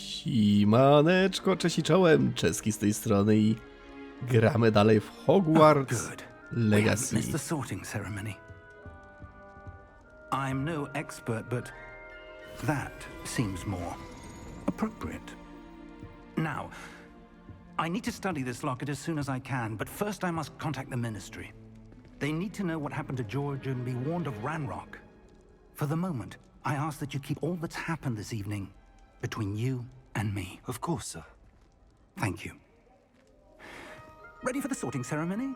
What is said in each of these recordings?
Simaneczko, cześć i czołem, Czeski z tej strony i gramy dalej w Hogwarts Legacy. Missed the sorting ceremony. I'm no expert, but that seems more appropriate. Now, I need to study this locket as soon as I can, but first I must contact the Ministry. They need to know what happened to George and be warned of Ranrock. For the moment, I ask that you keep all that's happened this evening between you and me. Of course, sir. Thank you. Ready for the sorting ceremony?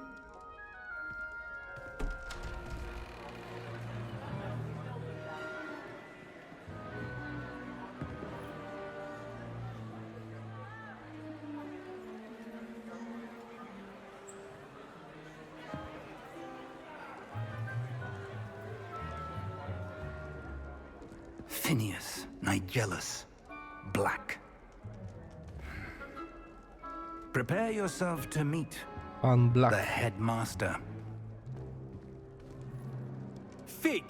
Phineas Nigellus Black. Prepare yourself to meet Pan Black. the headmaster. Fig,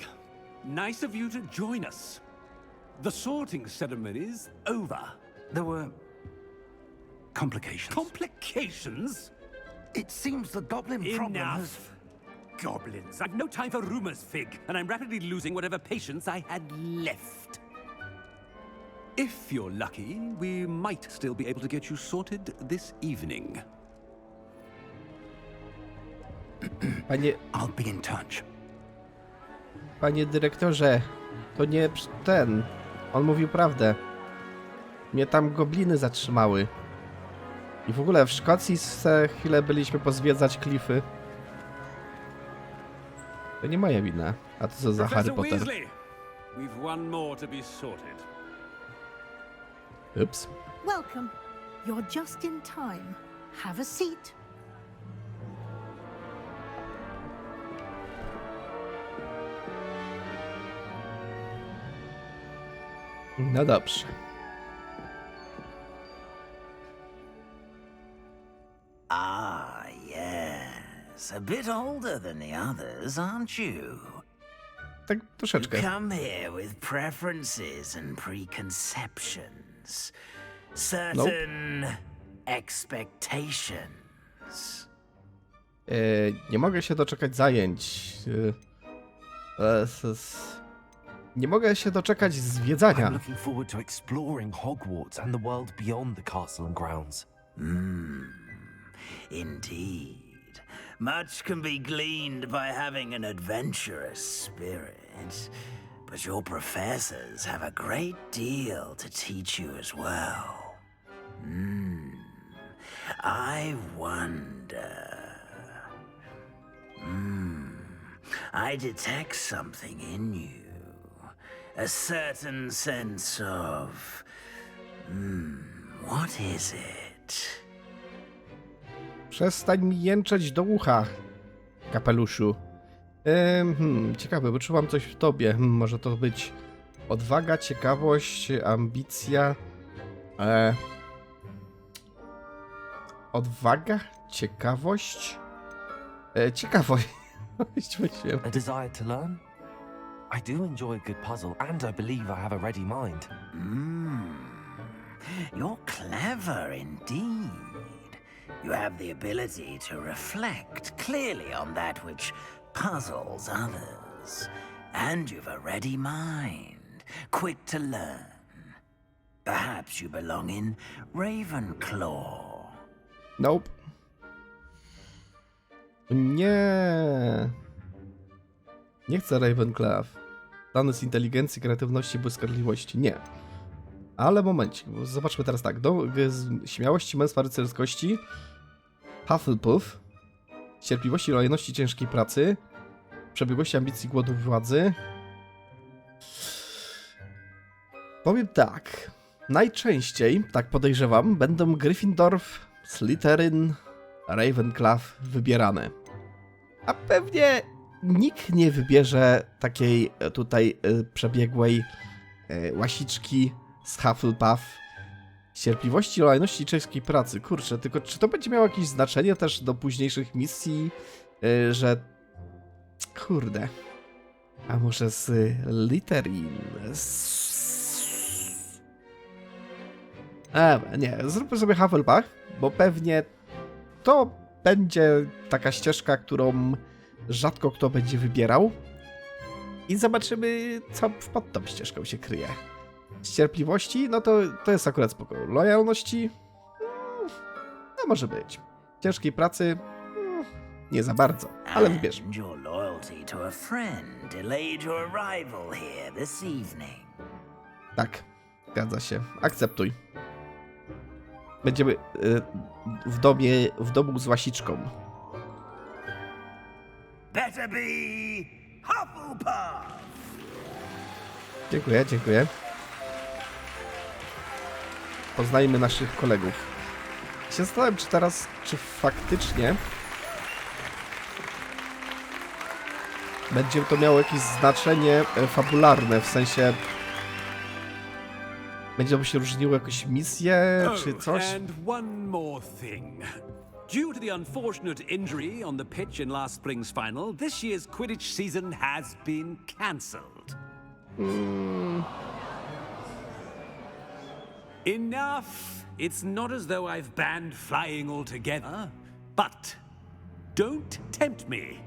nice of you to join us. The sorting ceremony's over. There were complications. Complications? It seems the goblin problem has... Enough. Goblins. I've no time for rumors, Fig, and I'm rapidly losing whatever patience I had left. If you're lucky, we might still be able to get you sorted this evening. I'll be in touch. Panie dyrektorze, to nie ten. On mówił prawdę. Mnie tam gobliny zatrzymały. I w ogóle w Szkocji se chwilę byliśmy pozwiedzać klify. To nie moja wina. A to co za Harry Potter? Weasley, we've one more to be sorted. Ups. Welcome. You're just in time. Have a seat. No dobrze. Ah, yes. A bit older than the others, aren't you? Tak You troszeczkę. come here with preferences and preconceptions. Certain expectations. Nie mogę się doczekać zajęć. Nie mogę się doczekać zwiedzania. I'm looking forward to exploring Hogwarts and the world beyond the castle and grounds. Indeed. Much can be gleaned by having an adventurous spirit, but your professors have a great deal to teach you as well. I wonder... I detect something in you. A certain sense of... what is it? Przestań mi jęczeć do ucha, kapeluszu. Ciekawe, wyczułam coś w tobie. Może to być odwaga, ciekawość, ambicja. Odwaga, ciekawość. Ciekawość. A desire to learn? I do enjoy a good puzzle, and I believe I have a ready mind. You're clever indeed. You have the ability to reflect clearly on that which puzzles others. And you've a ready mind, quick to learn. Perhaps you belong in Ravenclaw. Nope. Nie. Nie chcę Ravenclaw. Dane z inteligencji, kreatywności, błyskotliwości. Nie. Ale momencik, bo zobaczmy teraz tak. Śmiałości, męstwa, rycerskości. Hufflepuff. Cierpliwości, lojalności, ciężkiej pracy. Przebiegłości, ambicji, głodu władzy. Powiem tak. Najczęściej, tak podejrzewam, będą Gryffindor, Slytherin, Ravenclaw wybierane. A pewnie nikt nie wybierze takiej tutaj przebiegłej łasiczki z Hufflepuff. Cierpliwości, lojalności i ciężkiej pracy. Kurczę, tylko czy to będzie miało jakieś znaczenie też do późniejszych misji, że... Kurde. A może z Slytherin? Nie, zróbmy sobie Hufflepuff, bo pewnie to będzie taka ścieżka, którą rzadko kto będzie wybierał. I zobaczymy, co pod tą ścieżką się kryje. Z cierpliwości, no to jest akurat spoko. Lojalności, no może być. Ciężkiej pracy, nie za bardzo, ale wybierz. And your loyalty to a friend delayed your arrival here this evening. Tak, zgadza się. Akceptuj. Będziemy w domu z łasiczką. Better be Hufflepuff! Dziękuję, dziękuję. Poznajmy naszych kolegów. Się zastanawiam, czy faktycznie będzie to miało jakieś znaczenie fabularne, w sensie będzie się różniło jakieś misje, czy coś? And one more thing. Due to the unfortunate injury on the pitch in last spring's final, this year's Quidditch season has been cancelled. Enough! It's not as though I've banned flying altogether, but don't tempt me.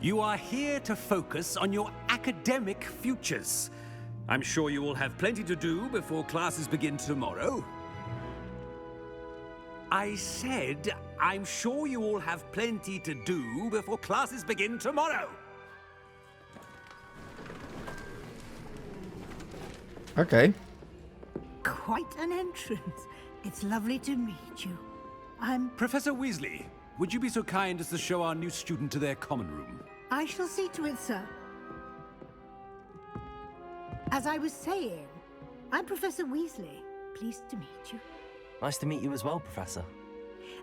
You are here to focus on your academic futures. I'm sure you will have plenty to do before classes begin tomorrow. I said, I'm sure you all have plenty to do before classes begin tomorrow. Okej. Quite an entrance. It's lovely to meet you. I'm... Professor Weasley, would you be so kind as to show our new student to their common room? I shall see to it, sir. As I was saying, I'm Professor Weasley. Pleased to meet you. Nice to meet you as well, Professor.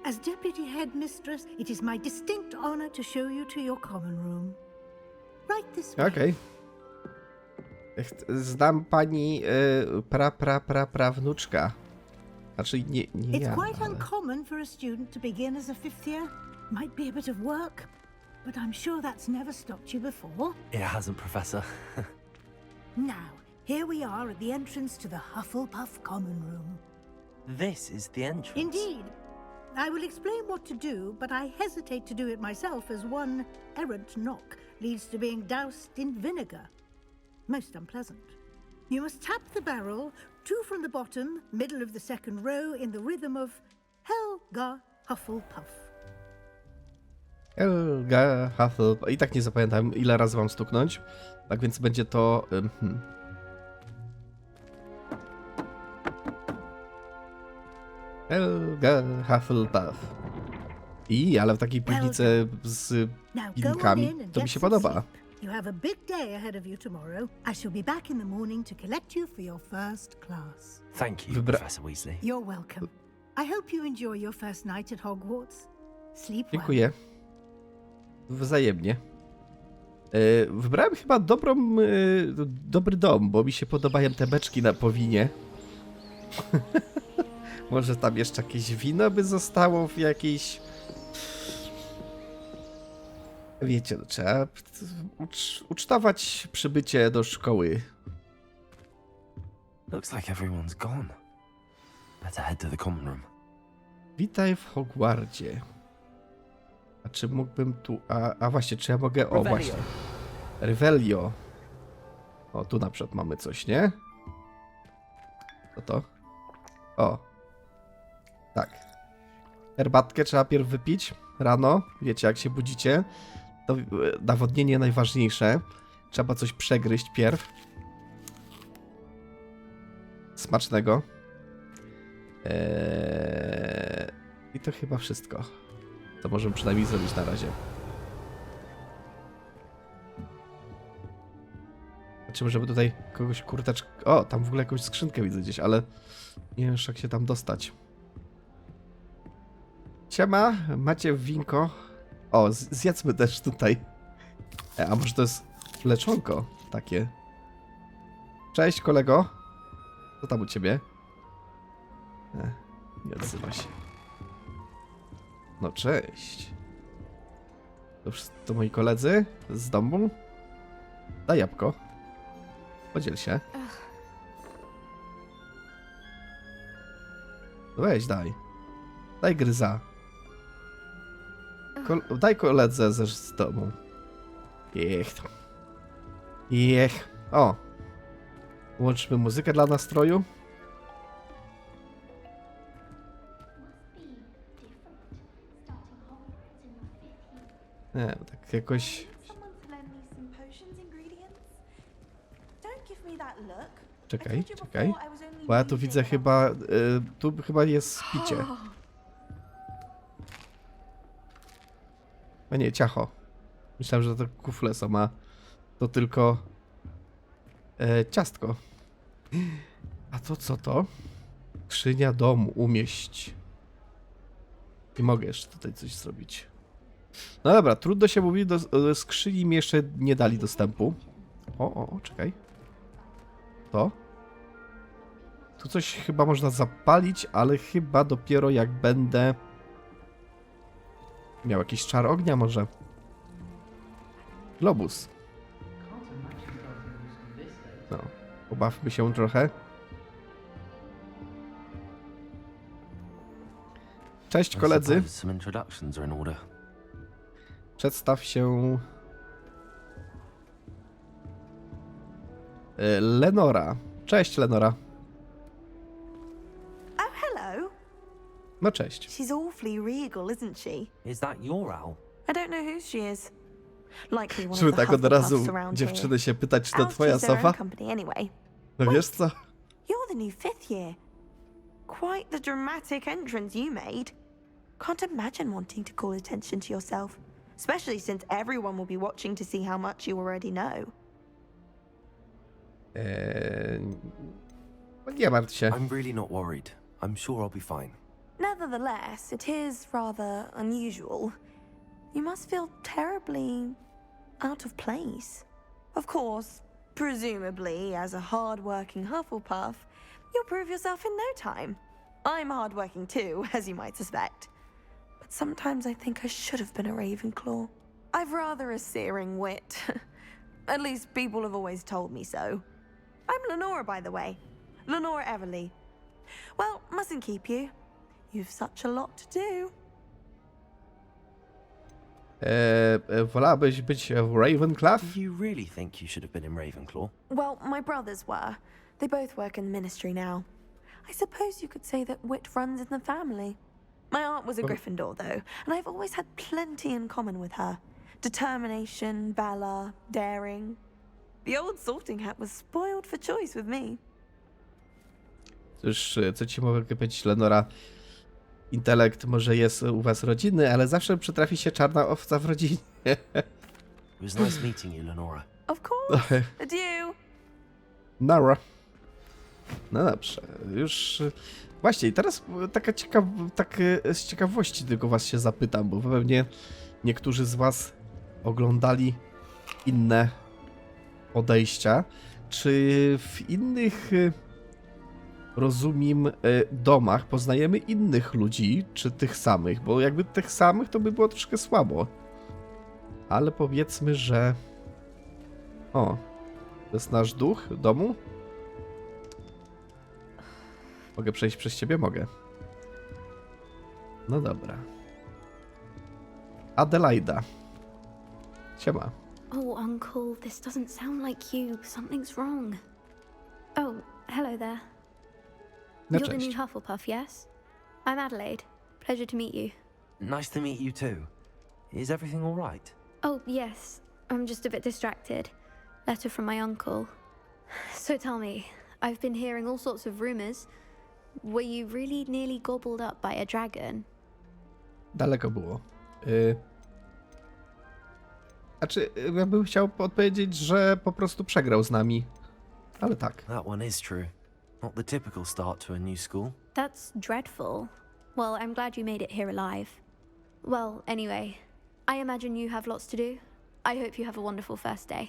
As Deputy Headmistress, it is my distinct honor to show you to your common room. Right this way. Okej. Znam pani prawnuczka. Znaczy nie It's ja, quite ale... uncommon for a student to begin as a fifth year. Might be a bit of work, but I'm sure that's never stopped you before. It hasn't, Professor. Now, here we are at the entrance to the Hufflepuff common room. This is the entrance. Indeed. I will explain what to do, but I hesitate to do it myself as one errant knock leads to being doused in vinegar. Most unpleasant. You must tap the barrel, 2 from the bottom, middle of the second row, in the rhythm of Helga Hufflepuff. Helga Hufflepuff. I tak nie zapamiętam, ile razy mam stuknąć. Tak więc będzie to... Helga Hufflepuff. Ale w takiej piwnicy z pilkami to mi się podoba. You have a big day ahead of you tomorrow. I shall be back in the morning to collect you for your first class. Thank you, Professor Weasley. You're welcome. I hope you enjoy your first night at Hogwarts. Sleep well. Dziękuję. Wzajemnie. Wybrałem chyba dobry dom, bo mi się podobają te beczki na powinie. Może tam jeszcze jakieś wino by zostało w jakiejś... Wiecie, no, trzeba ucztować przybycie do szkoły. Looks like everyone's gone. Better head to the common room. Witaj w Hogwarcie. A czy mógłbym tu... A właśnie, czy ja mogę... O, właśnie. Revelio. O, tu na przykład mamy coś, nie? Co to? O. Tak. Herbatkę trzeba pierw wypić rano. Wiecie, jak się budzicie. To nawodnienie najważniejsze. Trzeba coś przegryźć pierw. Smacznego. I to chyba wszystko. To możemy przynajmniej zrobić na razie. Zobaczymy, żeby tutaj kogoś kurteczkę... O, tam w ogóle jakąś skrzynkę widzę gdzieś, ale nie wiem, jak się tam dostać. Siema, macie winko? O, zjedzmy też tutaj. A może to jest leczonko takie? Cześć, kolego. Co tam u ciebie? Nie odzywa się. No cześć. To moi koledzy z domu. Daj jabłko. Podziel się. No weź, daj. Daj gryza. Daj koledze z tobą. Jech. O. Włączmy muzykę dla nastroju. Nie, tak jakoś... Czekaj. Bo ja tu widzę chyba... tu chyba jest picie. A nie, ciacho. Myślałem, że to kufle są, a to tylko... ciastko. A to co to? Skrzynia domu, umieść. I mogę jeszcze tutaj coś zrobić. No dobra, trudno się mówi, do skrzyni mi jeszcze nie dali dostępu. O, czekaj. To? Tu coś chyba można zapalić, ale chyba dopiero jak będę miał jakiś czar ognia może. Globus. No, pobawmy się trochę. Cześć koledzy. Przedstaw się... Lenora. Cześć, Lenora. Oh, hello. No cześć. She's awfully regal, isn't she? Is that your owl? I don't know who she is. Likely one Żeby of the tak od razu Hufflepuffs around here. dziewczyny się pytać, czy to Owls twoja choose their sofa? own company anyway. No wiesz co? You're the new 5th year. Quite the dramatic entrance you made. Can't imagine wanting to call attention to yourself, especially since everyone will be watching to see how much you already know. No nie martw się. I'm really not worried. I'm sure I'll be fine. Nevertheless, it is rather unusual. You must feel terribly out of place. Of course, presumably, as a hard-working Hufflepuff, you'll prove yourself in no time. I'm hard-working too, as you might suspect. But sometimes I think I should have been a Ravenclaw. I've rather a searing wit. At least people have always told me so. I'm Lenora, by the way. Lenora Everly. Well, mustn't keep you. You've such a lot to do. Wolałabyś być w Ravenclaw? Do you really think you should have been in Ravenclaw? Well, my brothers were. They both work in the ministry now. I suppose you could say that wit runs in the family. My aunt was a Gryffindor, though, and I've always had plenty in common with her. Determination, valor, daring. The old sorting hat was spoiled for choice with me. Cóż, co ci mogę powiedzieć, Lenora? Intelekt może jest u was rodzinny, ale zawsze przytrafi się czarna owca w rodzinie. It was nice meeting you, Lenora. Of course. Adieu. Nara. No dobrze, już... Właśnie, teraz tak z ciekawości tylko was się zapytam, bo pewnie niektórzy z was oglądali inne podejścia. Czy w innych, rozumiem, domach poznajemy innych ludzi, czy tych samych? Bo jakby tych samych to by było troszkę słabo. Ale powiedzmy, że... O, to jest nasz duch domu? Mogę przejść przez ciebie? Mogę. No dobra. Adelaida. Siema. Oh, Uncle, this doesn't sound like you. Something's wrong. Oh, hello there. No You're the cześć. new Hufflepuff, yes? I'm Adelaide. Pleasure to meet you. Nice to meet you too. Is everything all right? Oh, yes. I'm just a bit distracted. Letter from my uncle. So tell me, I've been hearing all sorts of rumors. Were you really nearly gobbled up by a dragon? Daleko było. Znaczy, ja bym chciał odpowiedzieć, że po prostu przegrał z nami. Ale tak. That one is true. Not the typical start to a new school. That's dreadful. Well, I'm glad you made it here alive. Well, anyway, I imagine you have lots to do. I hope you have a wonderful first day.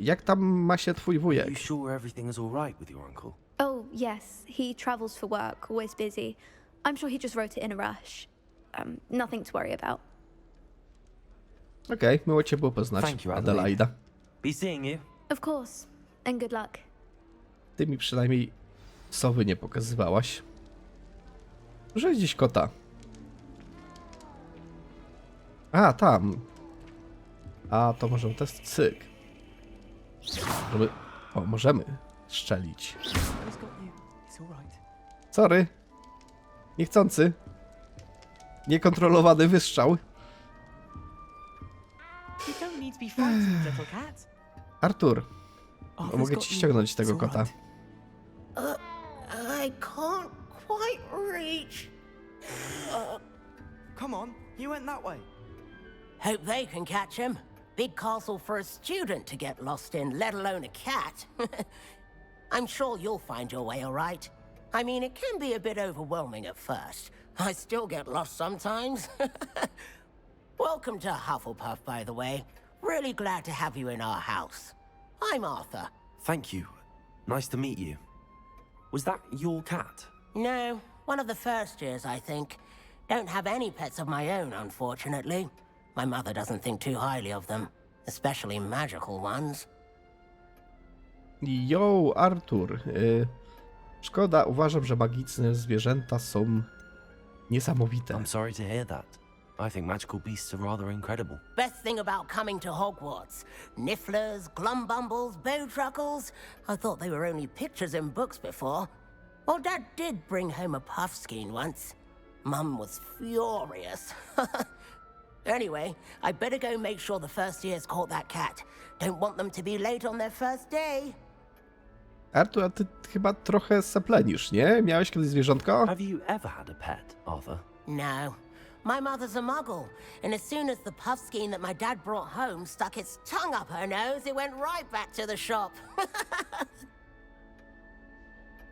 Jak tam ma się twój Are wujek? you sure everything is all right with your uncle? Oh, yes. He travels for work, always busy. I'm sure he just wrote it in a rush. Nothing to worry about. Okej, miło cię było poznać, Thank you, Adelaide. Adelaida. Be seeing you. Of course. And good luck. Ty mi przynajmniej sowy nie pokazywałaś. Może gdzieś kota. A, tam. A, to możemy test cyk. Żeby... O, możemy strzelić. Sorry. Niechcący. Niekontrolowany wystrzał. Artur, mogę ci ściągnąć tego kota. I can't quite reach. Come on, you went that way. Hope they can catch him. Big castle for a student to get lost in, let alone a cat. I'm sure you'll find your way all right. I mean, it can be a bit overwhelming at first. I still get lost sometimes. Welcome to Hufflepuff, by the way. Really glad to have you in our house. I'm Arthur. Thank you. Nice to meet you. Was that your cat? No, one of the first years, I think. Don't have any pets of my own, unfortunately. My mother doesn't think too highly of them, especially magical ones. Yo, Artur. Szkoda, uważam, że magiczne zwierzęta są niesamowite. I'm sorry to hear that. I think magical beasts are rather incredible. Best thing about coming to Hogwarts. Nifflers, glumbumbles, bowtruckles. I thought they were only pictures in books before. Well, Dad did bring home a puffskein once. Mum was furious. Anyway, I better go make sure the first years caught that cat. Don't want them to be late on their first day. Artur, a ty chyba trochę seplenisz, nie? Miałeś kiedyś zwierzątko? Have you ever had a pet, Arthur? No. My mother's a muggle, and as soon as the puffskein that my dad brought home stuck its tongue up her nose, it went right back to the shop.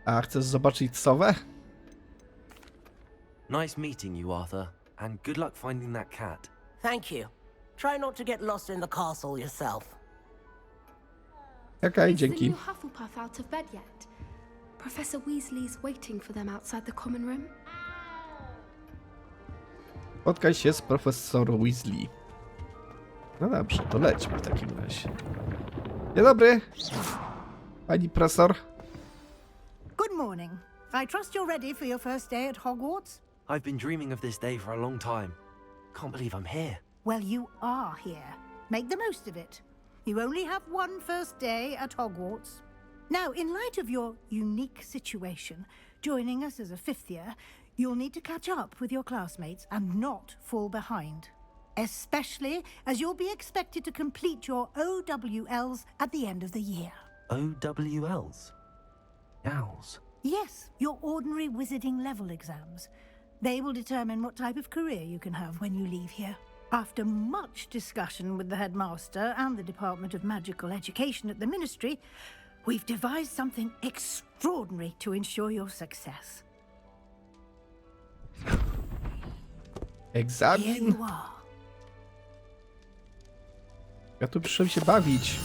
A chcesz zobaczyć sowę? Nice meeting you, Arthur, and good luck finding that cat. Thank you. Try not to get lost in the castle yourself. Okej, Is the dzięki. new Hufflepuff out of bed yet? Professor Weasley's waiting for them outside the common room. Spotkaj się z profesor Weasley. No dobrze, to lećmy w takim razie. Dzień dobry, pani profesor. Good morning. I trust you're ready for your first day at Hogwarts? I've been dreaming of this day for a long time. Can't believe I'm here. Well, you are here. Make the most of it. You only have one first day at Hogwarts. Now, in light of your unique situation, joining us as a fifth year, you'll need to catch up with your classmates and not fall behind. Especially as you'll be expected to complete your OWLs at the end of the year. OWLs? Owls? Yes, your ordinary wizarding level exams. They will determine what type of career you can have when you leave here. After much discussion with the headmaster and the Department of Magical Education at the Ministry, we've devised something extraordinary to ensure your success. Here Egzamin? you are. Ja tu przyszedłem się bawić.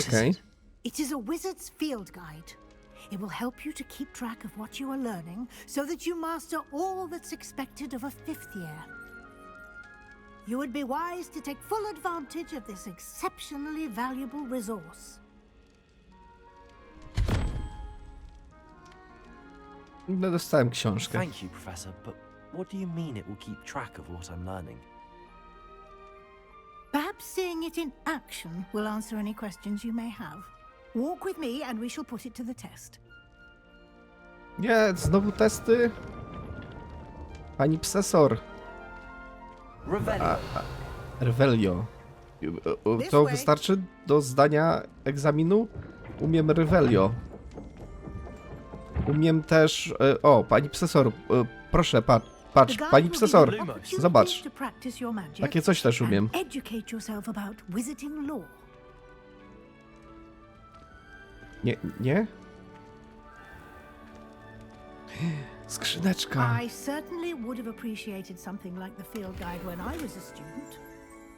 Okay. It is a wizard's field guide. It will help you to keep track of what you are learning so that you master all that's expected of a fifth year. You would be wise to take full advantage of this exceptionally valuable resource. No, dostałem książkę. Thank you, Professor, but what do you mean it will keep track of what I'm learning? Perhaps seeing it in action will answer any questions you may have. Walk with me and we shall put it to the test. Nie, znowu testy? Pani profesor. Revelio. To wystarczy do zdania egzaminu? Umiem Revelio. Umiem też... O, pani profesor, proszę, patrz, pani profesor, zobacz. Takie coś też umiem. Nie? Skrzyneczka. I certainly would have appreciated something like the field guide when I was a student.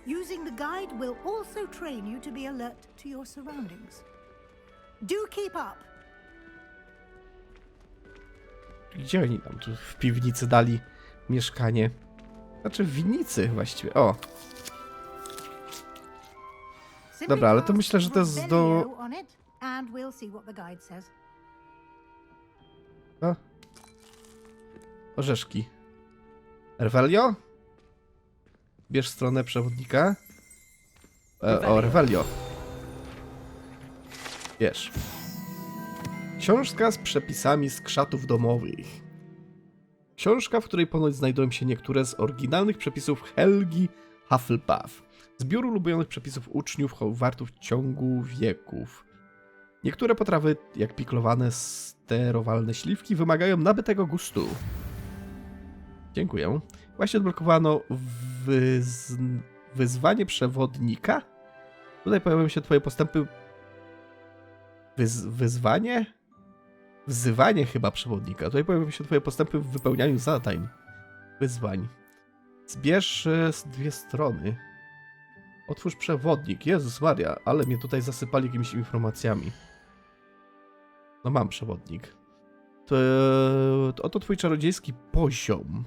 Using the guide will also train you to be alert to your surroundings. Do keep up. Gdzie oni tam tu w piwnicy dali mieszkanie. Znaczy w winnicy właściwie. O, dobra, ale to myślę, że to jest do... O. Orzeszki. Revelio? Bierz stronę przewodnika. O, Revelio. Bierz. Książka z przepisami z krzatów domowych. Książka, w której ponoć znajdują się niektóre z oryginalnych przepisów Helgi Hufflepuff. Zbiór ulubionych przepisów uczniów Hogwartu w ciągu wieków. Niektóre potrawy, jak piklowane, sterowalne śliwki, wymagają nabytego gustu. Dziękuję. Właśnie odblokowano wyzwanie przewodnika. Tutaj pojawią się twoje postępy... Wyzwanie? Wzywanie chyba przewodnika. Tutaj pojawią się twoje postępy w wypełnianiu zadań. Wyzwań. Zbierz z 2 strony. Otwórz przewodnik. Jezus Maria, ale mnie tutaj zasypali jakimiś informacjami. No mam przewodnik. Oto twój czarodziejski poziom.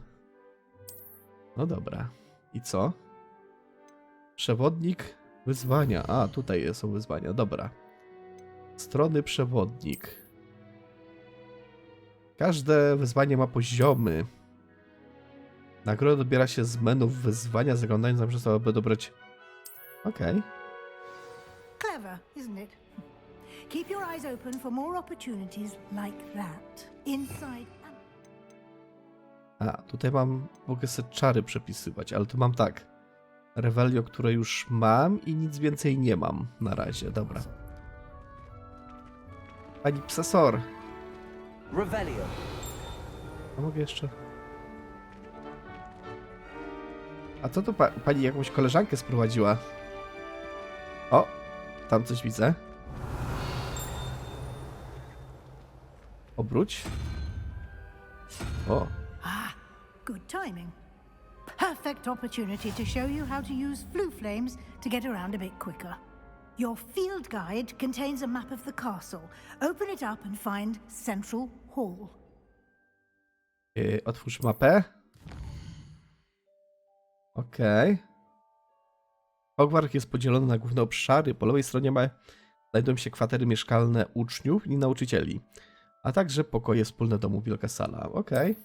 No dobra. I co? Przewodnik wyzwania. A, tutaj są wyzwania. Dobra. Strony przewodnik. Każde wyzwanie ma poziomy. Nagrodę odbiera się z menu wyzwania, zaglądając na przykład, aby dobrać... Okej. Clever, isn't it? Keep your eyes open for more opportunities like that. Inside and... A, tutaj mogę sobie czary przepisywać, ale tu mam tak. Revelio, które już mam i nic więcej nie mam na razie, dobra. Pani Psesor. Revelio. A mogę jeszcze... A co tu pani jakąś koleżankę sprowadziła? O, tam coś widzę. Obróć. O. Ah, good timing. Perfect opportunity to show you how to use flue flames to get around a bit quicker. Your field guide contains a map of the castle. Open it up and find Central Hall. Otwórz mapę. Okej. Hogwart jest podzielony na główne obszary. Po lewej stronie znajdują się kwatery mieszkalne uczniów i nauczycieli, a także pokoje wspólne domu, wielka sala. Okej.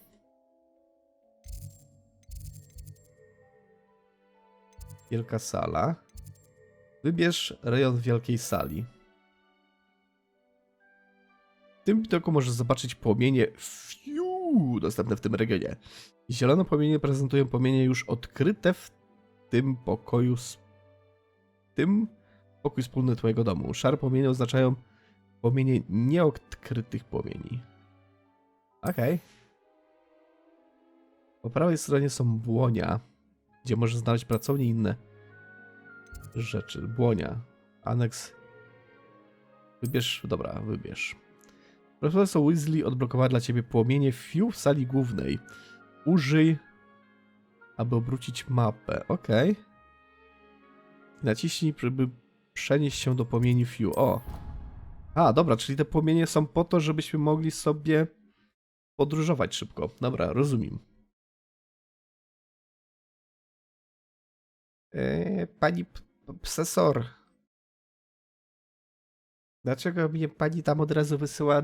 Wielka sala. Wybierz rejon wielkiej sali. W tym widoku możesz zobaczyć płomienie dostępne w tym regionie. Zielone płomienie prezentują płomienie już odkryte w tym pokoju. Pokój wspólny twojego domu. Szare płomienie oznaczają płomienie nieodkrytych płomieni. Okej. Po prawej stronie są błonia, gdzie możesz znaleźć pracownię i inne rzeczy. Błonia. Aneks. Wybierz. Dobra, wybierz. Profesor Weasley odblokowała dla ciebie płomienie Fiu w sali głównej. Użyj, aby obrócić mapę. Okej. Naciśnij, by przenieść się do płomieni Fiu. O. A, dobra, czyli te płomienie są po to, żebyśmy mogli sobie podróżować szybko. Dobra, rozumiem. Pani Psesor. Dlaczego mnie pani tam od razu wysyła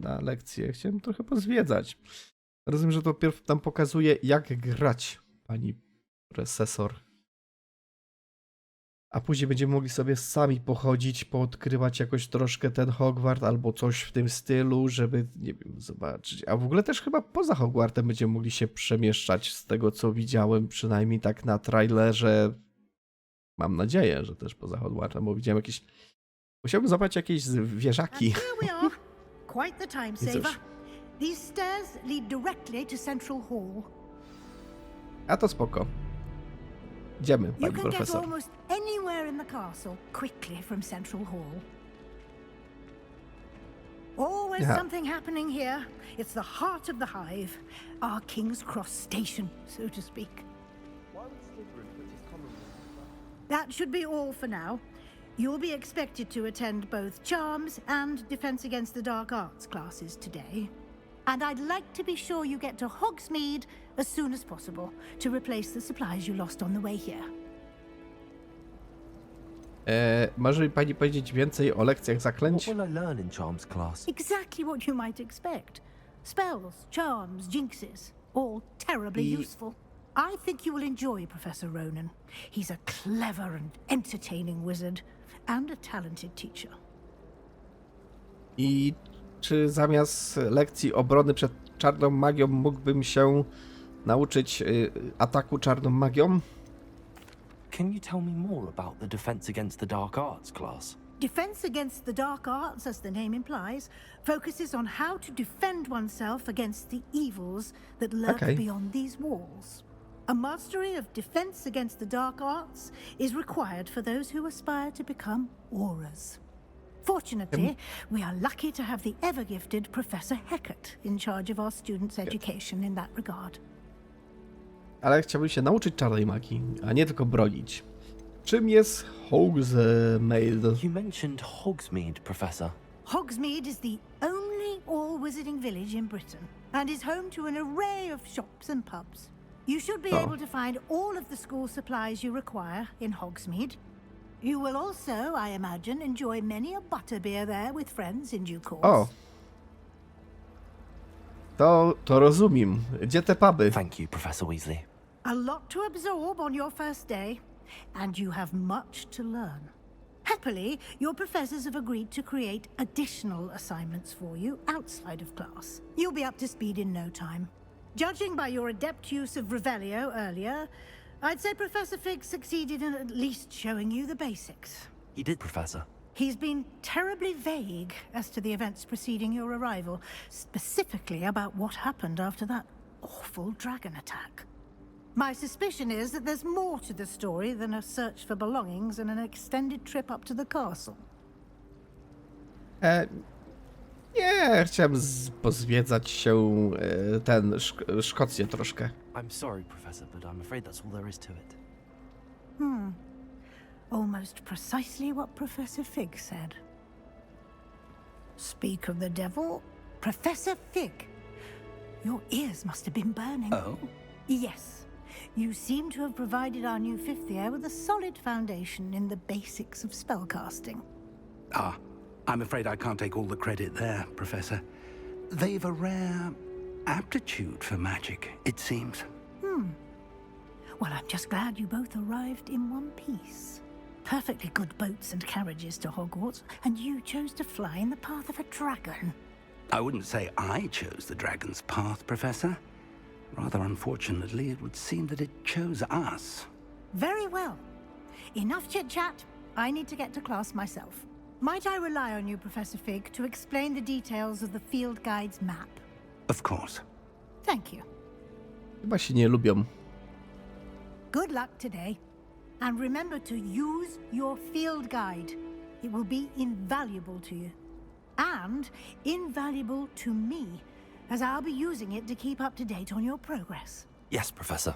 na lekcję? Chciałem trochę pozwiedzać. Rozumiem, że to pierw tam pokazuje, jak grać, pani profesor. A później będziemy mogli sobie sami pochodzić, poodkrywać jakoś troszkę ten Hogwart albo coś w tym stylu, żeby, nie wiem, zobaczyć. A w ogóle też chyba poza Hogwartem będziemy mogli się przemieszczać, z tego co widziałem, przynajmniej tak na trailerze. Mam nadzieję, że też poza Hogwartem, bo widziałem jakieś... Musiałbym zobaczyć jakieś wieżaki. Quite the time saver. These stairs lead directly to Central Hall. A to spoko. Idziemy, pani You can get profesor. almost anywhere in the castle quickly from Central Hall. Always something happening here. It's the heart of the hive, our King's Cross station, so to speak. That should be all for now. You'll be expected to attend both Charms and Defense Against the Dark Arts classes today. And I'd like to be sure you get to Hogsmeade as soon as possible to replace the supplies you lost on the way here. Może mi pani powiedzieć więcej o lekcjach What zaklęć? will I learn in charms class? Exactly what you might expect. Spells, charms, jinxes, all terribly useful. I think you will enjoy Professor Ronan. He's a clever and entertaining wizard and a talented teacher. I czy zamiast lekcji obrony przed czarną magią mógłbym się nauczyć ataku czarną magią? Can you tell me more about the Defense Against the Dark Arts class? Defense against the dark arts, as the name implies, focuses on how to defend oneself against the evils that lurk beyond these walls. A mastery of defense against the dark arts is required for those who aspire to become auras. Fortunately, we are lucky to have the ever-gifted Professor Hecat in charge of our students' education in that regard. Ale chciałbym się nauczyć czarnej magii, a nie tylko bronić. Czym jest Hogsmeade? You mentioned Hogsmeade, Professor. Hogsmeade is the only all-wizarding village in Britain and is home to an array of shops and pubs. You should be able to find all of the school supplies you require in Hogsmeade. You will also, I imagine, enjoy many a butterbeer there with friends in due course. O! To rozumiem. Gdzie te puby? Thank you, Professor Weasley. A lot to absorb on your first day, and you have much to learn. Happily, your professors have agreed to create additional assignments for you outside of class. You'll be up to speed in no time. Judging by your adept use of Revelio earlier, I'd say Professor Fig succeeded in at least showing you the basics. He did, Professor. He's been terribly vague as to the events preceding your arrival, specifically about what happened after that awful dragon attack. My suspicion is that there's more to the story than a search for belongings and an extended trip up to the castle. Nie, chciałem pozwiedzać się Szkocję troszkę. I'm sorry, Professor, but I'm afraid that's all there is to it. Almost precisely what Professor Fig said. Speak of the devil, Professor Fig. Your ears must have been burning. Oh? Yes. You seem to have provided our new fifth year with a solid foundation in the basics of spellcasting. Ah, I'm afraid I can't take all the credit there, Professor. They've a rare aptitude for magic, it seems. Well, I'm just glad you both arrived in one piece. Perfectly good boats and carriages to Hogwarts, and you chose to fly in the path of a dragon. I wouldn't say I chose the dragon's path, Professor. Rather unfortunately, it would seem that it chose us. Very well. Enough chit-chat. I need to get to class myself. Might I rely on you, Professor Fig, to explain the details of the field guide's map? Of course. Thank you. Chyba się nie lubią. Good luck today. And remember to use your field guide. It will be invaluable to you. And invaluable to me, as I'll be using it to keep up to date on your progress. Yes, Professor.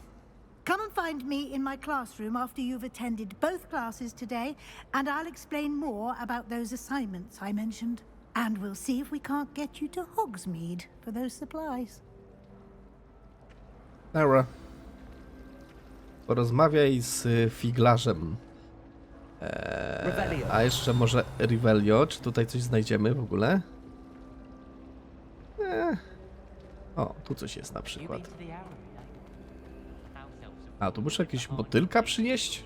Come and find me in my classroom after you've attended both classes today, and I'll explain more about those assignments I mentioned. And we'll see if we can't get you to Hogsmeade for those supplies. Dobra. Porozmawiaj z figlarzem. A jeszcze może Revelio. Czy tutaj coś znajdziemy w ogóle? O, tu coś jest na przykład. A, tu muszę jakieś motylka przynieść?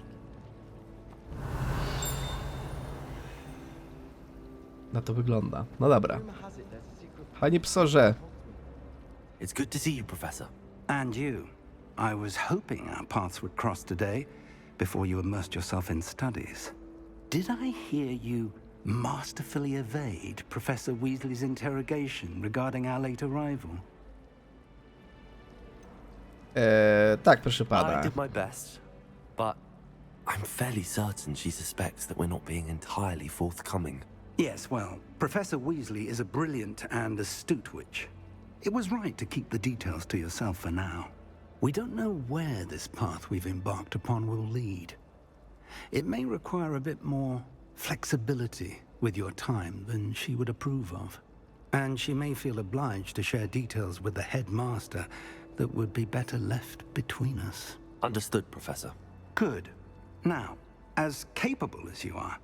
Na to wygląda. No dobra. Panie psorze. It's good to see you, Professor. And you. I was hoping our paths would cross today before you immersed yourself in studies. Did I hear you masterfully evade Professor Weasley's interrogation regarding our late arrival? Tak, proszę I pana. did my best, but I'm fairly certain she suspects that we're not being entirely forthcoming. Yes, well, Professor Weasley is a brilliant and astute witch. It was right to keep the details to yourself for now. We don't know where this path we've embarked upon will lead. It may require a bit more flexibility with your time than she would approve of. And she may feel obliged to share details with the headmaster that would be better left between us. Understood, Professor. Good. Now, as capable as you are,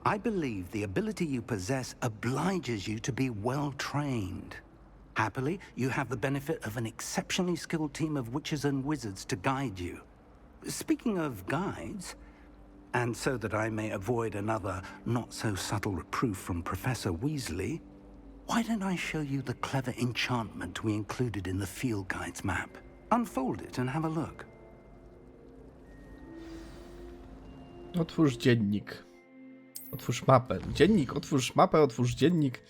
I believe the ability you possess obliges you to be well trained. Happily, you have the benefit of an exceptionally skilled team of witches and wizards to guide you. Speaking of guides, and so that I may avoid another not-so-subtle reproof from Professor Weasley, why don't I show you the clever enchantment we included in the field guide's map? Unfold it and have a look. Otwórz dziennik. Otwórz mapę. Dziennik, otwórz mapę, otwórz dziennik.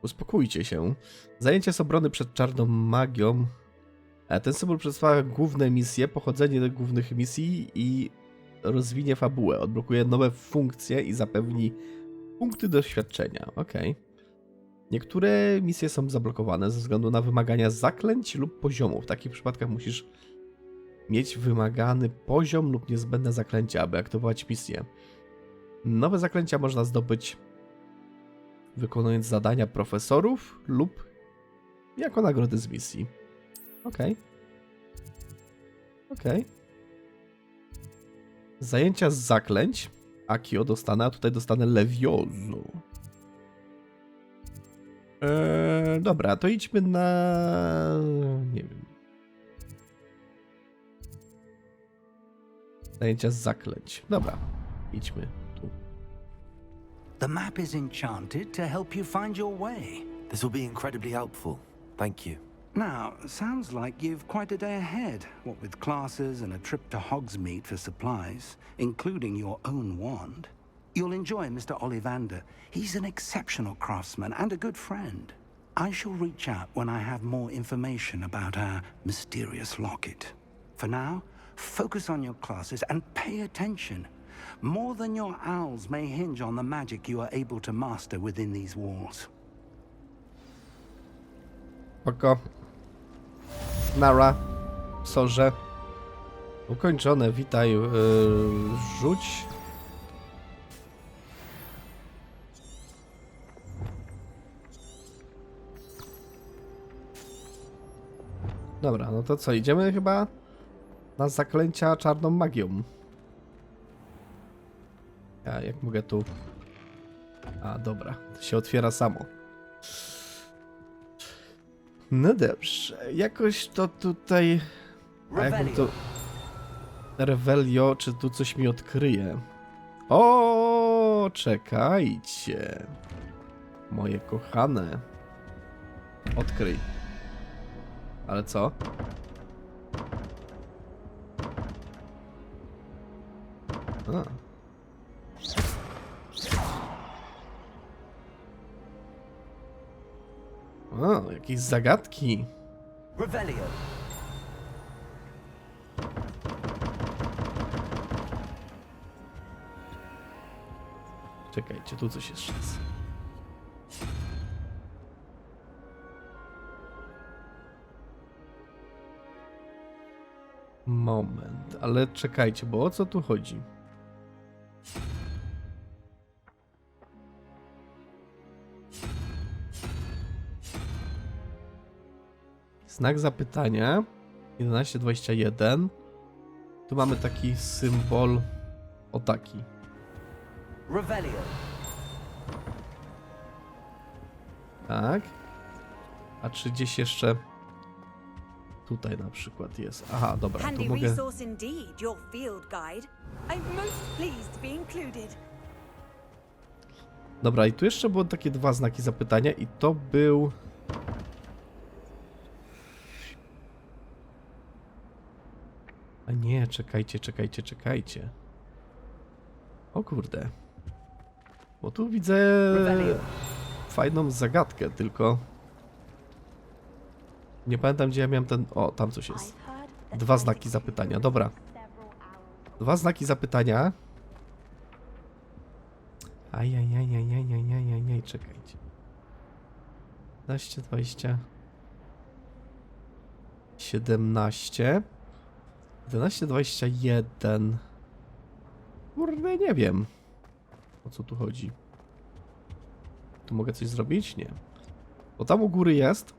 Uspokójcie się. Zajęcie z obrony przed czarną magią. Ten symbol przedstawia główne misje, pochodzenie głównych misji i rozwinie fabułę. Odblokuje nowe funkcje i zapewni punkty doświadczenia. Okej. Niektóre misje są zablokowane ze względu na wymagania zaklęć lub poziomów. W takich przypadkach musisz mieć wymagany poziom lub niezbędne zaklęcia, aby aktywować misję. Nowe zaklęcia można zdobyć wykonując zadania profesorów lub jako nagrody z misji. Okej. Zajęcia z zaklęć. Akio dostanę, a tutaj dostanę Leviozu. Dobra, to idźmy na... nie wiem. Zajęcia z zaklęć. Dobra, idźmy tu. The map is enchanted to help you find your way. This will be incredibly helpful. Thank you. Now, sounds like you've quite a day ahead, what with classes and a trip to Hogsmeade for supplies, including your own wand. You'll enjoy Mr. Ollivander. He's an exceptional craftsman and a good friend. I shall reach out when I have more information about our mysterious locket. For now, focus on your classes and pay attention. More than your owls may hinge on the magic you are able to master within these walls. Spoko. Nara. Sorze. Ukończone. Witaj. Rzuć. Dobra, no to co? Idziemy chyba na zaklęcia czarną magią. Ja jak mogę tu... A, dobra. To się otwiera samo. No dobrze. Jakoś to tutaj... A jakbym to... Revelio, czy tu coś mi odkryje? O, czekajcie. Moje kochane. Odkryj. Ale co? A. O, jakieś zagadki. Revelio. Czekajcie, tu coś jeszcze jest. Moment, ale czekajcie, bo o co tu chodzi? Znak zapytania 1121. Tu mamy taki symbol, o taki. Revelio. Tak. A czy gdzieś jeszcze tutaj na przykład jest? Aha, dobra, tu Handy mogę... resource indeed, your field guide. I'm most pleased to be included. Dobra, i tu jeszcze było takie dwa znaki zapytania i to był... A nie, czekajcie. O kurde. Bo tu widzę fajną zagadkę, tylko... Nie pamiętam, gdzie ja miałem ten... O, tam coś jest. Dwa znaki zapytania, dobra. Dwa znaki zapytania. Ajajajajajajajajaj, czekajcie. 15, 20... 17... 11, 21... Kurde, nie wiem. O co tu chodzi? Tu mogę coś zrobić? Nie. Bo tam u góry jest.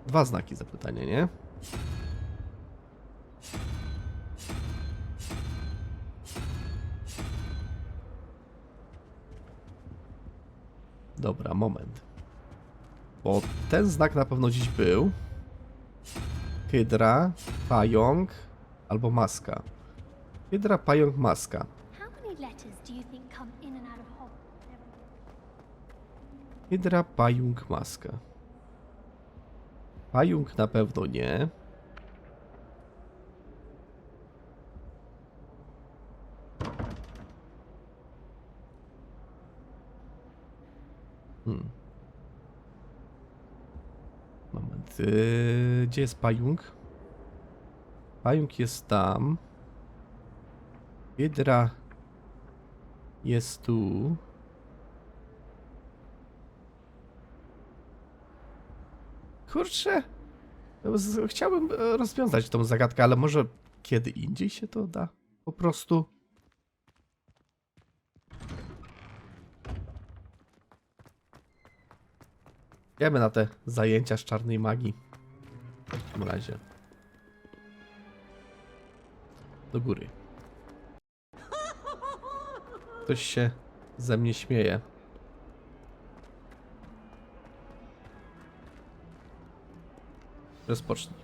Dwa znaki zapytania, nie? Dobra, moment. Bo ten znak na pewno dziś był. Hydra, pająk albo maska. Hydra, pająk, maska. Hydra, pająk, maska. Pająk na pewno nie. Moment. Gdzie jest pająk? Pająk jest tam. Hydra jest tu. Kurczę. Chciałbym rozwiązać tą zagadkę, ale może kiedy indziej się to da? Po prostu. Idziemy na te zajęcia z czarnej magii. W takim razie. Do góry. Ktoś się ze mnie śmieje. Rozpocznij.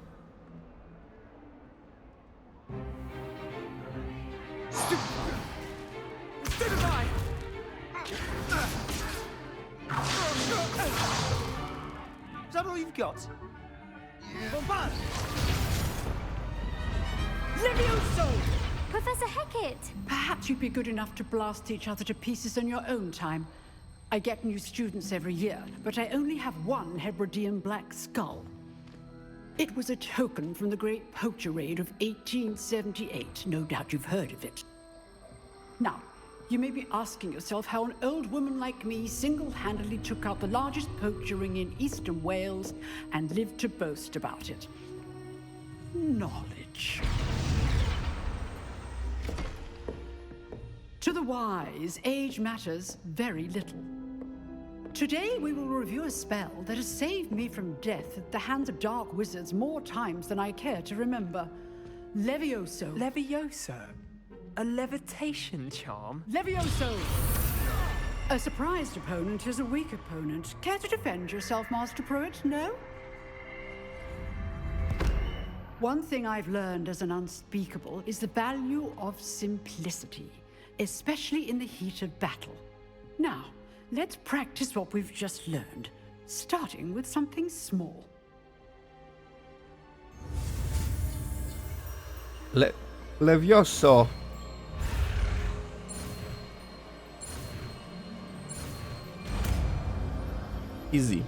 Is that all you've got? Bombard! Levioso! Professor Hecat! Perhaps you'd be good enough to blast each other to pieces in your own time. I get new students every year, but I only have one Hebridean black skull. It was a token from the Great Poacher Raid of 1878. No doubt you've heard of it. Now, you may be asking yourself how an old woman like me single-handedly took out the largest poacher ring in eastern Wales and lived to boast about it. Knowledge. To the wise, age matters very little. Today we will review a spell that has saved me from death at the hands of dark wizards more times than I care to remember. Levioso. Levioso? A levitation charm? Levioso! A surprised opponent is a weak opponent. Care to defend yourself, Master Pruitt? No? One thing I've learned as an unspeakable is the value of simplicity, especially in the heat of battle. Now, let's practice what we've just learned, starting with something small. Levioso. Easy.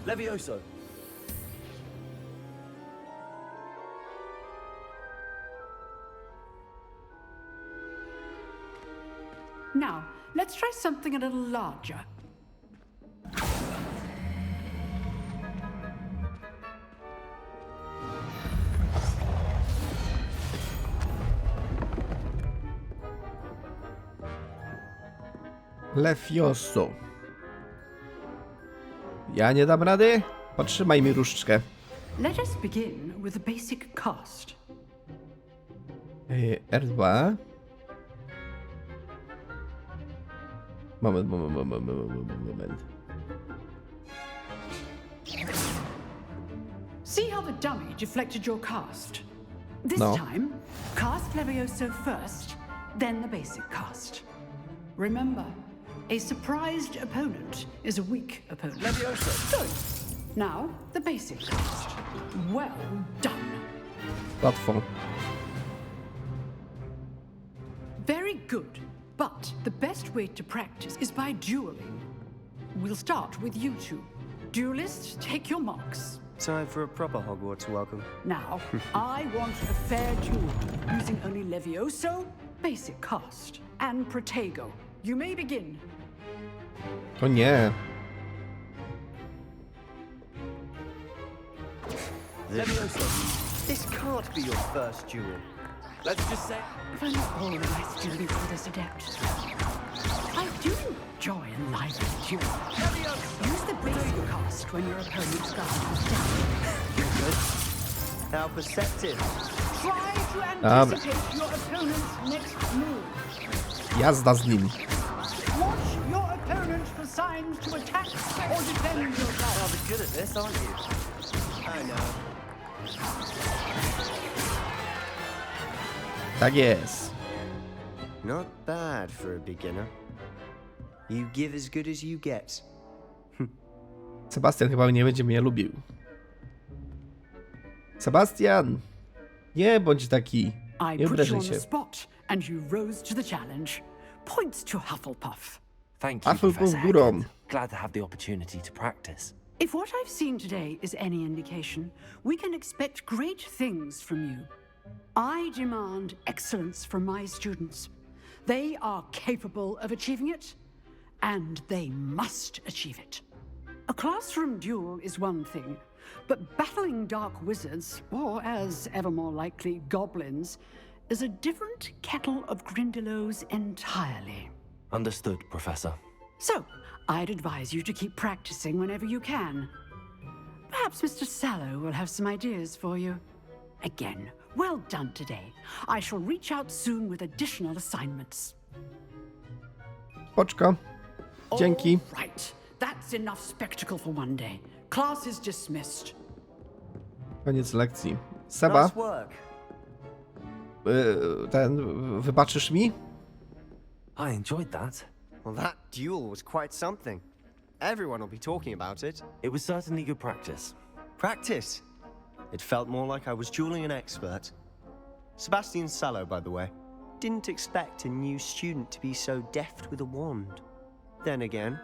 Levioso. Now, let's try something a little larger. Levioso. Ja nie dam rady? Potrzymaj mi różdżkę. Let us begin with the basic cast. R2. Moment. See how the dummy deflected your cast? This No. time, cast Levioso first, then the basic cast. Remember, a surprised opponent is a weak opponent. Levioso. Good. Now, the basic cast. Well done. Łatwo. Very good. But the best way to practice is by dueling. We'll start with you two. Duelists, take your marks. Time for a proper Hogwarts welcome. Now, I want a fair duel, using only Levioso, basic cast, and Protego. You may begin. O nie. Levioso, this can't be your first duel. Let's just say... If only all of my students were this adept. I do enjoy a lively duel. Use the brain cast when your opponent's guard is down. How perceptive. Try to anticipate your opponent's next move. Jazda z nim. Watch your opponent for signs to attack or defend yourself. Rather good at this, aren't you? I know. Tak jest. Not bad for a beginner. You give as good as you get. Sebastian chyba nie będzie mnie lubił. Sebastian! Nie bądź taki. I Nie put you obrażaj on the się. spot and you rose to the challenge. Points to Hufflepuff. Thank you, Hufflepuff Professor górą. Hagrid. Glad to have the opportunity to practice. If what I've seen today is any indication, we can expect great things from you. I demand excellence from my students. They are capable of achieving it, and they must achieve it. A classroom duel is one thing, but battling dark wizards, or as ever more likely, goblins, is a different kettle of Grindylows entirely. Understood, Professor. So, I'd advise you to keep practicing whenever you can. Perhaps Mr. Sallow will have some ideas for you. Again, well done today. I shall reach out soon with additional assignments. Poczko. Dzięki. All right, that's enough spectacle for one day. Class is dismissed. Koniec lekcji. Seba, Nice work. wybaczysz mi? I enjoyed that. Well, that duel was quite something. Everyone will be talking about it. It was certainly good practice. Practice. It felt more like I was dueling an expert. Sebastian Sallow, by the way, didn't expect a new student to be so deft with a wand. Then again,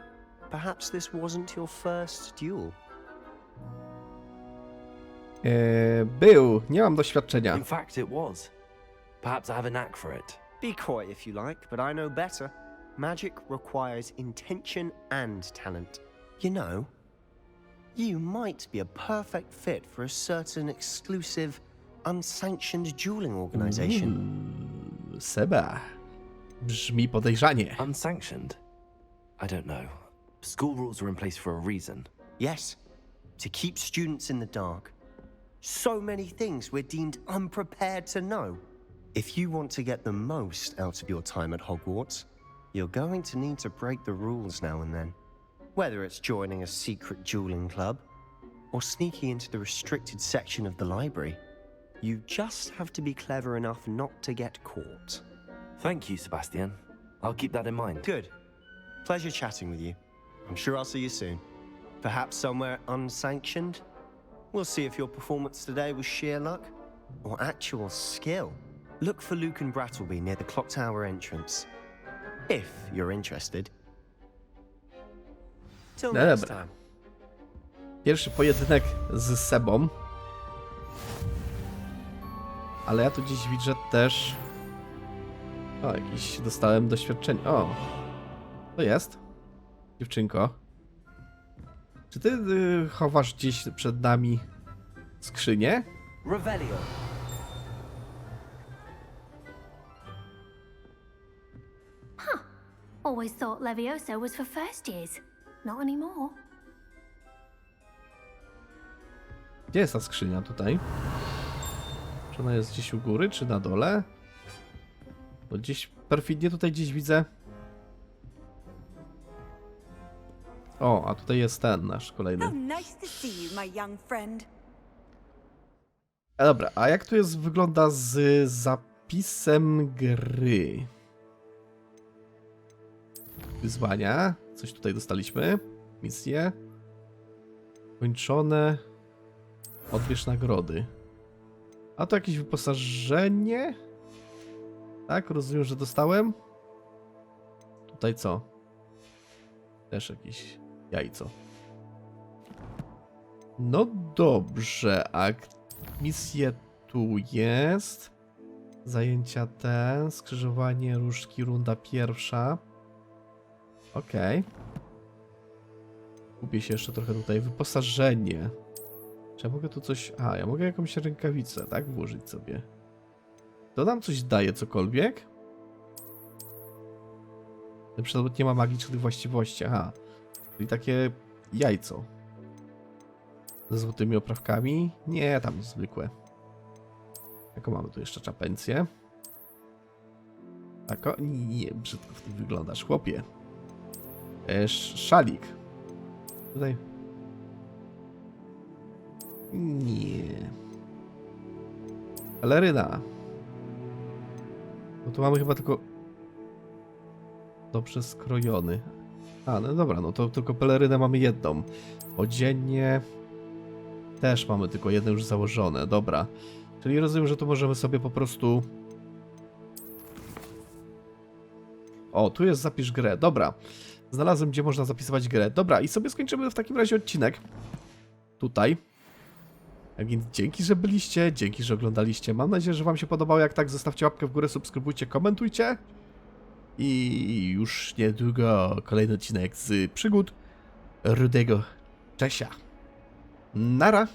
perhaps this wasn't your first duel. Był. Nie mam doświadczenia. In fact, it was. Perhaps I have a knack for it. Be quiet if you like, but I know better. Magic requires intention and talent. You know, you might be a perfect fit for a certain exclusive, unsanctioned dueling organization. Seba. Brzmi podejrzanie. Unsanctioned? I don't know. School rules are in place for a reason. Yes, to keep students in the dark. So many things we're deemed unprepared to know. If you want to get the most out of your time at Hogwarts, you're going to need to break the rules now and then. Whether it's joining a secret dueling club, or sneaking into the restricted section of the library, you just have to be clever enough not to get caught. Thank you, Sebastian. I'll keep that in mind. Good. Pleasure chatting with you. I'm sure I'll see you soon. Perhaps somewhere unsanctioned? We'll see if your performance today was sheer luck, or actual skill. Look for Luke and Brattleby near the clock tower entrance. If you're interested. Till next Dobra. time. Pierwszy pojedynek z Sebą. Ale ja tu gdzieś widzę też... O, jakiś dostałem doświadczenie. O! To jest? Dziewczynko. Czy ty chowasz gdzieś przed nami skrzynię? Revelio. Always thought Levioso was for first years. Not anymore. Gdzie jest ta skrzynia tutaj? Czy ona jest gdzieś u góry, czy na dole? Bo gdzieś perfidnie tutaj gdzieś widzę. O, a tutaj jest ten nasz kolejny. How nice to see you, my young friend. Dobra, a jak tu jest wygląda z zapisem gry? Wyzwania. Coś tutaj dostaliśmy. Misje. Kończone. Odbierz nagrody. A to jakieś wyposażenie? Tak, rozumiem, że dostałem. Tutaj co? Też jakieś jajco. No dobrze, a misje tu jest. Zajęcia te, skrzyżowanie różdżki, runda pierwsza. Okej. Kupię się jeszcze trochę tutaj. Wyposażenie. Czy ja mogę tu coś... A, ja mogę jakąś rękawicę, tak? Włożyć sobie. To nam coś daje cokolwiek? Ten przedmiot nie ma magicznych właściwości. Aha. Czyli takie jajco. Ze złotymi oprawkami? Nie, tam zwykłe. Jaką mamy tu jeszcze czapencję? Tako? Nie, brzydko w tym wyglądasz, chłopie. Szalik. Tutaj. Nie. Peleryna. No tu mamy chyba tylko... Dobrze skrojony. A, no dobra, no to tylko pelerynę mamy jedną. Odzienie... Też mamy tylko jedno już założone, dobra. Czyli rozumiem, że tu możemy sobie po prostu... O, tu jest zapisz grę, dobra. Znalazłem, gdzie można zapisywać grę. Dobra, i sobie skończymy w takim razie odcinek. Tutaj. A więc dzięki, że byliście, dzięki, że oglądaliście. Mam nadzieję, że wam się podobało. Jak tak, zostawcie łapkę w górę, subskrybujcie, komentujcie. I już niedługo kolejny odcinek z przygód Rudego Czesia. Nara!